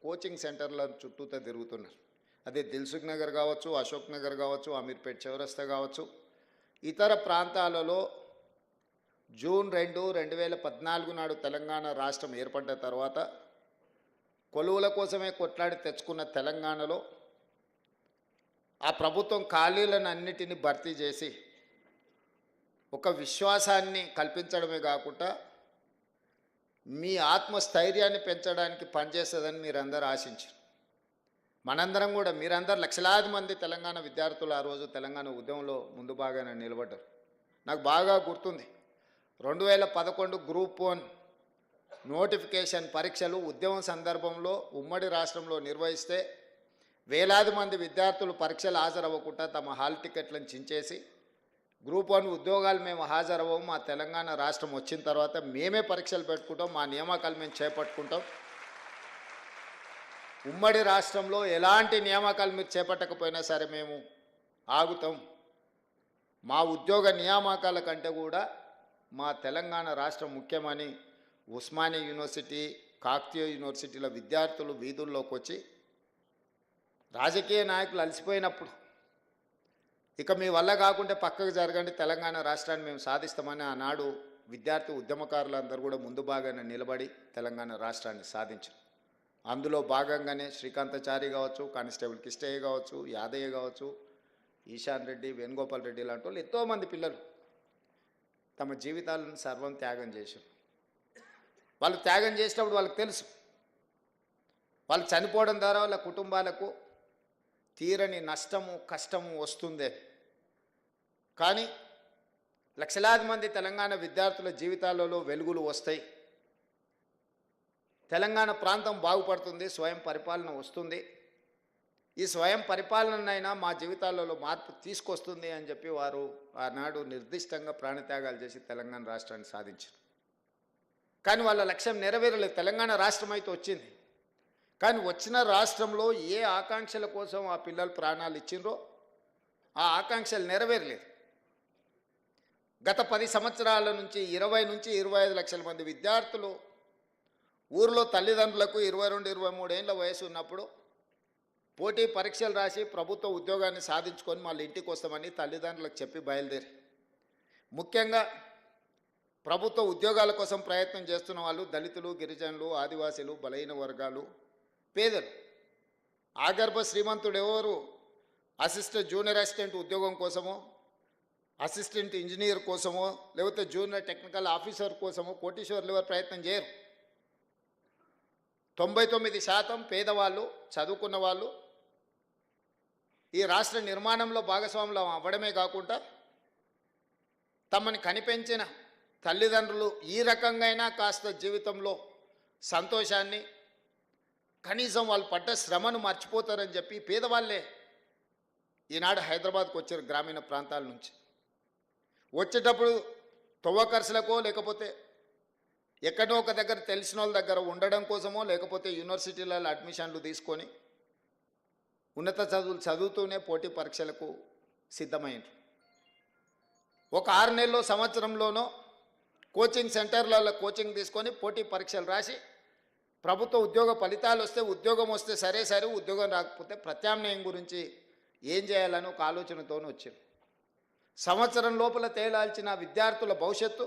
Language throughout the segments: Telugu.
కోచింగ్ సెంటర్ల చుట్టూతో తిరుగుతున్నారు. అదే దిల్సుఖ్ నగర్ కావచ్చు, అశోక్ నగర్ కావచ్చు, అమీర్పేట్ చౌరస్తా కావచ్చు, ఇతర ప్రాంతాలలో జూన్ 2, 2014 నాడు తెలంగాణ రాష్ట్రం ఏర్పడ్డ తర్వాత కొలువుల కోసమే కొట్లాడి తెచ్చుకున్న తెలంగాణలో ఆ ప్రభుత్వం ఖాళీలను అన్నిటినీ భర్తీ చేసి ఒక విశ్వాసాన్ని కల్పించడమే కాకుండా మీ ఆత్మస్థైర్యాన్ని పెంచడానికి పనిచేస్తుందని మీరందరూ ఆశించారు. మనందరం కూడా మీరందరూ లక్షలాది మంది తెలంగాణ విద్యార్థులు ఆ రోజు తెలంగాణ ఉద్యమంలో ముందు బాగానే నిలబడ్డారు. నాకు బాగా గుర్తుంది, 2011 గ్రూప్ 1 నోటిఫికేషన్ పరీక్షలు ఉద్యమం సందర్భంలో ఉమ్మడి రాష్ట్రంలో నిర్వహిస్తే వేలాది మంది విద్యార్థులు పరీక్షలు హాజరవ్వకుండా తమ హాల్ టికెట్లను చించేసి గ్రూప్ 1 ఉద్యోగాలు మేము హాజరవ్వము, మా తెలంగాణ రాష్ట్రం వచ్చిన తర్వాత మేమే పరీక్షలు పెట్టుకుంటాం, మా నియామకాలు మేము చేపట్టుకుంటాం, ఉమ్మడి రాష్ట్రంలో ఎలాంటి నియామకాలు మీరు చేపట్టకపోయినా సరే మేము ఆగుతాం, మా ఉద్యోగ నియామకాల కంటే కూడా మా తెలంగాణ రాష్ట్రం ముఖ్యమని ఉస్మానియా యూనివర్సిటీ, కాకతీయ యూనివర్సిటీల విద్యార్థులు వీధుల్లోకి వచ్చి రాజకీయ నాయకులు అలసిపోయినప్పుడు ఇక మీ వల్ల కాకుంటే పక్కకు జరగండి, తెలంగాణ రాష్ట్రాన్ని మేము సాధిస్తామని ఆనాడు విద్యార్థి ఉద్యమకారులందరూ కూడా ముందు భాగానే నిలబడి తెలంగాణ రాష్ట్రాన్ని సాధించారు. అందులో భాగంగానే శ్రీకాంతాచారి కావచ్చు, కానిస్టేబుల్ కిష్టయ్య కావచ్చు, యాదయ్య కావచ్చు, ఈశాన్ రెడ్డి, వేణుగోపాల్ రెడ్డి లాంటి వాళ్ళు ఎంతోమంది పిల్లలు తమ జీవితాలను సర్వం త్యాగం చేశారు. వాళ్ళు త్యాగం చేసినప్పుడు వాళ్ళకి తెలుసు వాళ్ళు చనిపోవడం ద్వారా వాళ్ళ కుటుంబాలకు తీరని నష్టము, కష్టము వస్తుంది. కానీ లక్షలాది మంది తెలంగాణ విద్యార్థుల జీవితాలలో వెలుగులు వస్తాయి, తెలంగాణ ప్రాంతం బాగుపడుతుంది, స్వయం పరిపాలన వస్తుంది, ఈ స్వయం పరిపాలనైనా మా జీవితాలలో మార్పు తీసుకొస్తుంది అని చెప్పి వారు ఆనాడు నిర్దిష్టంగా ప్రాణత్యాగాలు చేసి తెలంగాణ రాష్ట్రాన్ని సాధించారు. కానీ వాళ్ళ లక్ష్యం నెరవేరలేదు. తెలంగాణ రాష్ట్రం అయితే వచ్చింది, కానీ వచ్చిన రాష్ట్రంలో ఏ ఆకాంక్షల కోసం ఆ పిల్లలు ప్రాణాలు ఇచ్చిండ్రో ఆ ఆకాంక్షలు నెరవేరలేదు. గత 10 సంవత్సరాల నుంచి 20 నుంచి 25 లక్షల మంది విద్యార్థులు ఊరిలో తల్లిదండ్రులకు 22, 23 ఏళ్ళ వయసు ఉన్నప్పుడు పోటీ పరీక్షలు రాసి ప్రభుత్వ ఉద్యోగాన్ని సాధించుకొని మళ్ళీ ఇంటికి వస్తామని తల్లిదండ్రులకు చెప్పి బయలుదేరి, ముఖ్యంగా ప్రభుత్వ ఉద్యోగాల కోసం ప్రయత్నం చేస్తున్న వాళ్ళు దళితులు, గిరిజనులు, ఆదివాసీలు, బలహీన వర్గాలు, పేదలు. ఆగర్భ శ్రీమంతుడు ఎవరు అసిస్టెంట్ జూనియర్ అసిస్టెంట్ ఉద్యోగం కోసమో, అసిస్టెంట్ ఇంజనీర్ కోసమో, లేకపోతే జూనియర్ టెక్నికల్ ఆఫీసర్ కోసమో కోటీశ్వర్లు ఎవరు ప్రయత్నం చేయరు. 99% పేదవాళ్ళు, చదువుకున్న వాళ్ళు ఈ రాష్ట్ర నిర్మాణంలో భాగస్వాములు అవ్వడమే కాకుండా తమని కనిపెంచిన తల్లిదండ్రులు ఈ రకంగా కాస్త జీవితంలో సంతోషాన్ని, కనీసం వాళ్ళు పడ్డ శ్రమను మర్చిపోతారని చెప్పి పేదవాళ్ళే ఈనాడు హైదరాబాద్కు వచ్చారు గ్రామీణ ప్రాంతాల నుంచి. వచ్చేటప్పుడు తొవ్వ ఖర్చులకో, లేకపోతే ఎక్కడో ఒక దగ్గర తెలిసిన వాళ్ళ దగ్గర ఉండడం కోసమో, లేకపోతే యూనివర్సిటీలలో అడ్మిషన్లు తీసుకొని ఉన్నత చదువులు చదువుతూనే పోటీ పరీక్షలకు సిద్ధమైంది. ఒక 6 నెలల్లో, సంవత్సరంలోనో కోచింగ్ సెంటర్లలో కోచింగ్ తీసుకొని పోటీ పరీక్షలు రాసి ప్రభుత్వ ఉద్యోగ ఫలితాలు వస్తే ఉద్యోగం వస్తే సరే, ఉద్యోగం రాకపోతే ప్రత్యామ్నాయం గురించి ఏం చేయాలని ఒక ఆలోచనతోనే వచ్చారు. సంవత్సరం లోపల తేలాల్చిన విద్యార్థుల భవిష్యత్తు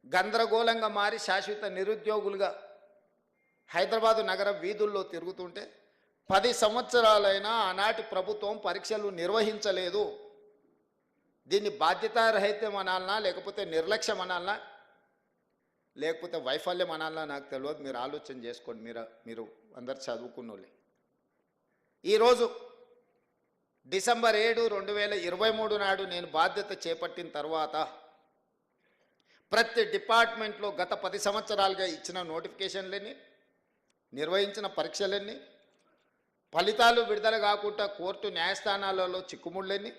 గందరగోళంగా మారి శాశ్వత నిరుద్యోగులుగా హైదరాబాదు నగర వీధుల్లో తిరుగుతుంటే 10 సంవత్సరాలైనా ఆనాటి ప్రభుత్వం పరీక్షలు నిర్వహించలేదు. దీన్ని బాధ్యతారహితం అనాలనా, లేకపోతే నిర్లక్ష్యం అనాలనా, లేకపోతే వైఫల్యం అనాలనా నాకు తెలియదు. మీరు ఆలోచన చేసుకోండి. మీరు అందరు చదువుకున్న వాళ్ళే. ఈరోజు డిసెంబర్ 7, 2023 నాడు నేను బాధ్యత చేపట్టిన తర్వాత ప్రతి డిపార్ట్మెంట్లో గత 10 సంవత్సరాలుగా ఇచ్చిన నోటిఫికేషన్లన్నీ, నిర్వహించిన పరీక్షలన్నీ, ఫలితాలు విడుదల కాకుండా కోర్టు న్యాయస్థానాలలో చిక్కుముళ్ళన్నీ,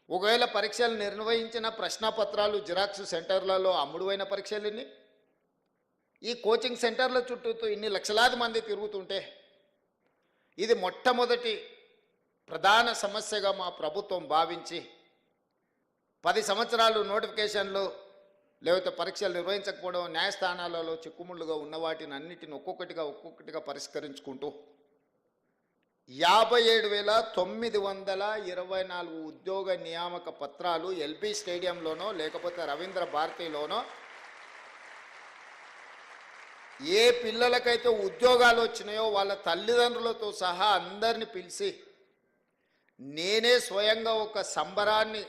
ఒకవేళ పరీక్షలు నిర్వహించిన ప్రశ్నపత్రాలు జిరాక్స్ సెంటర్లలో అమ్ముడువైన పరీక్షలన్నీ, ఈ కోచింగ్ సెంటర్ల చుట్టూ ఇన్ని లక్షలాది మంది తిరుగుతుంటే ఇది మొట్టమొదటి ప్రధాన సమస్యగా మా ప్రభుత్వం భావించి 10 సంవత్సరాలు నోటిఫికేషన్లు లేకపోతే పరీక్షలు నిర్వహించకపోవడం, న్యాయస్థానాలలో చిక్కుముళ్ళుగా ఉన్న వాటిని అన్నిటిని ఒక్కొక్కటిగా పరిష్కరించుకుంటూ 57,924 ఉద్యోగ నియామక పత్రాలు ఎల్బీ స్టేడియంలోనో లేకపోతే రవీంద్ర భారతిలోనో ఏ పిల్లలకైతే ఉద్యోగాలు వచ్చినాయో వాళ్ళ తల్లిదండ్రులతో సహా అందరిని పిలిచి నేనే స్వయంగా ఒక సంబరాన్ని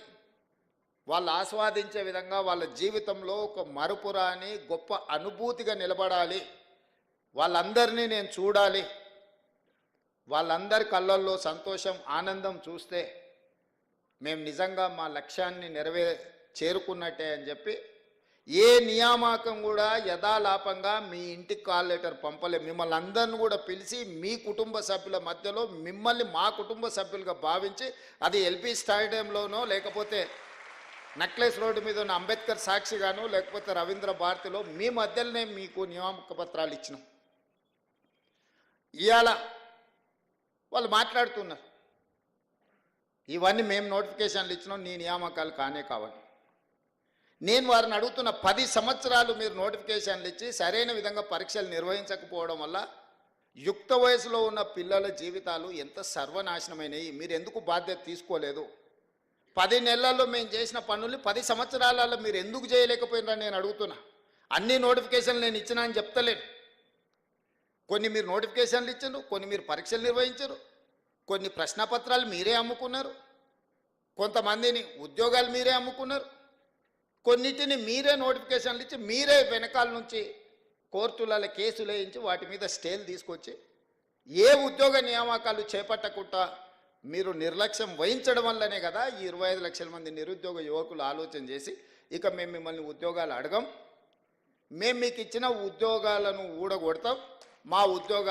వాళ్ళు ఆస్వాదించే విధంగా వాళ్ళ జీవితంలో ఒక మరుపురాని గొప్ప అనుభూతిగా నిలబడాలి, వాళ్ళందరినీ నేను చూడాలి, వాళ్ళందరి కళ్ళల్లో సంతోషం ఆనందం చూస్తే మేము నిజంగా మా లక్ష్యాన్ని చేరుకున్నట్టే అని చెప్పి ఏ నియామకం కూడా యథాలాపంగా మీ ఇంటికి కాల్ లెటర్ పంపలే. మిమ్మల్ని అందరిని కూడా పిలిచి మీ కుటుంబ సభ్యుల మధ్యలో మిమ్మల్ని మా కుటుంబ సభ్యులుగా భావించి అది ఎల్బీ స్టేడియంలోనో లేకపోతే నక్లెస్ రోడ్డు మీద ఉన్న అంబేద్కర్ సాక్షిగాను లేకపోతే రవీంద్ర భారతిలో మీ మధ్యలోనే మీకు నియామక పత్రాలు ఇచ్చినాం. ఇవాళ వాళ్ళు మాట్లాడుతున్నారు ఇవన్నీ మేము నోటిఫికేషన్లు ఇచ్చినాం, నీ నియామకాలు కానే కావాలి. నేను వారిని అడుగుతున్న 10 సంవత్సరాలు మీరు నోటిఫికేషన్లు ఇచ్చి సరైన విధంగా పరీక్షలు నిర్వహించకపోవడం వల్ల యుక్త వయసులో ఉన్న పిల్లల జీవితాలు ఎంత సర్వనాశనమైనవి, మీరు ఎందుకు బాధ్యత తీసుకోలేదు? 10 నెలల్లో మేము చేసిన పనులు 10 సంవత్సరాలలో మీరు ఎందుకు చేయలేకపోయినారని నేను అడుగుతున్నా. అన్ని నోటిఫికేషన్లు నేను ఇచ్చినా అని చెప్తలేను. కొన్ని మీరు నోటిఫికేషన్లు ఇచ్చారు, కొన్ని మీరు పరీక్షలు నిర్వహించారు, కొన్ని ప్రశ్నపత్రాలు మీరే అమ్ముకున్నారు, కొంతమందిని ఉద్యోగాలు మీరే అమ్ముకున్నారు, కొన్నిటిని మీరే నోటిఫికేషన్లు ఇచ్చి మీరే వెనకాల నుంచి కోర్టులలో కేసులు వేయించి వాటి మీద స్టేలు తీసుకొచ్చి ఏ ఉద్యోగ నియామకాలు చేపట్టకుండా మీరు నిర్లక్ష్యం వహించడం వల్లనే కదా ఈ 25 లక్షల మంది నిరుద్యోగ యువకులు ఆలోచన చేసి ఇక మేము మిమ్మల్ని ఉద్యోగాలు అడగం, మేము మీకు ఇచ్చిన ఉద్యోగాలను ఊడగొడతాం, మా ఉద్యోగాలు